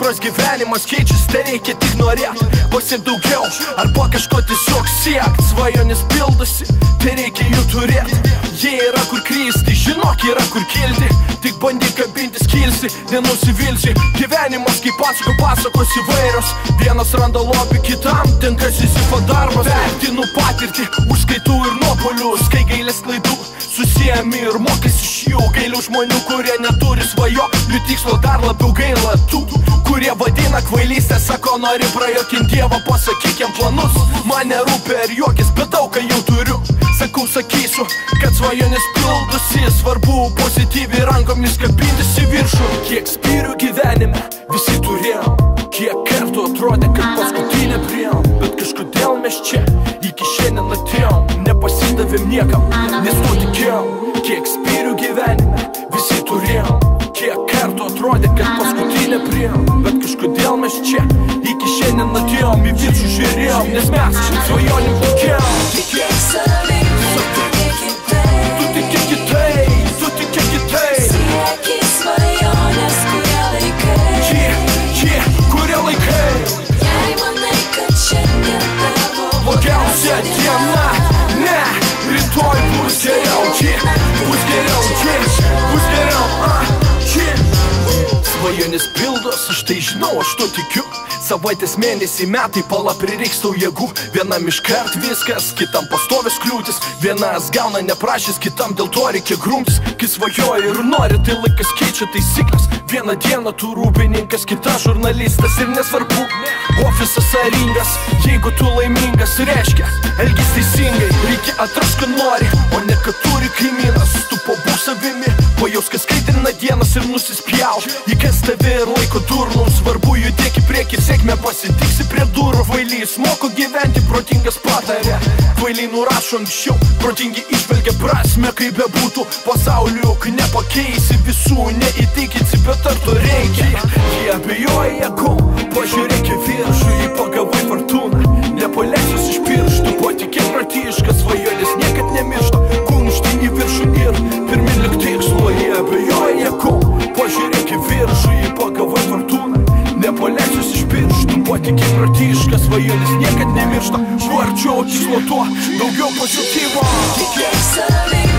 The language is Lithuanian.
tikros gyvenimas keičiasi, tai reikia tik norėti pasiekt daugiau, arba kažko tiesiog siekt. Svajonės pildosi, tai reikia jų turėti. Jie yra kur kristi, žinok, yra kur kilti. Tik bandyk kabintis, kilsi, nenusivilsi. Gyvenimas kaip pasakos įvairios. Vienas randa lobį, kitam tenka Sizifo darbas. Vertinu patirtį, užskaitų ir nuopolius. Kai gailės klaidų susijami ir mokės iš jų. Gailių žmonių, kurie neturi svajonių tikslo, dar labiau gaila tų, kurie vadina kvailystę. Sako, nori prajuokinti Dievą, pasakyk jam planus. Man nerūpi ar juokis, bet daug ką jau turiu. Sakau, sakysiu, kad svajonės pildosi. Svarbu pozityviai rankomis kabintis į viršų. Kiek spyrių gyvenime visi turėjom, kiek kartų atrodė, kad paskutinė priėjom. Bet kažkodėl mes čia iki šiandien atėjom. Nepasidavėm niekam, nes tuo tikėjom. Kiek spyrių gyvenime visi turėjom, kiek kartų atrodė, kad paskutinė priėjom. Bet kažkodėl mes čia iki šiandien atėjom, į viršų žiūrėjom. Nes mes svajonėm tikėjom. Tikėk savim, tu tikėk kitaip, Tu tikėk kitaip. sieki svajonės, kurie laikai. Kurie laikai. Jei manai, kad šiandien tavo Blogiausia diena, ne, rytoj bus geriau, bus geriau, bus geriau, Svajonės pildos, aš tai žinau, aš to tikiu. Savaitės, mėnesiai, metai, pala prireiks tau jėgų. Vienam iškart viskas, kitam pastovės kliūtis. Vienas gauna neprašys, kitam dėl to reikia grumtis. Kai svajoji ir nori, tai laikas keičia taisyklės. Vieną dieną tu rūpininkas, kita žurnalistas. Ir nesvarbu, ofisas aringas. Jeigu tu laimingas, reiškia, elgis teisingai. Reikia atrast, ką nori, o ne kad turi kaimynas. Tu pabūk savimi, pajaus, kas skaitrina dienas ir nusispjauk. Įkes tave ir laiko durnų. Svarbu judėk į priekį ir sėkmę pasitiksi prie durų. Kvailys moko gyventi, protingas patarė. Kvailiai nurašo anksčiau, protingi išvelgia prasmę. Kaip bebūtų pasauliu, kai nepakeisi visų, neįtikinsi, bet ar to reikia. Jie abejoja jėgom, pažiūrėk į viršų, jei pagavai fortūną. Nepaleisius iš pirštų, patikėk pratiškas, svajonės niekad nemiršta. Kumšti į viršų ir pirmin lik tikslo. Jie abejoja jėgom, pažiūrėk į viršų, jei pagavai fortūną. Nepaleisius iš pirštų, patikėk pratiškas, svajonės niekad nemiršta. Kuo arčiau tikslo, tuo daugiau pozityvo. Tikėk savim,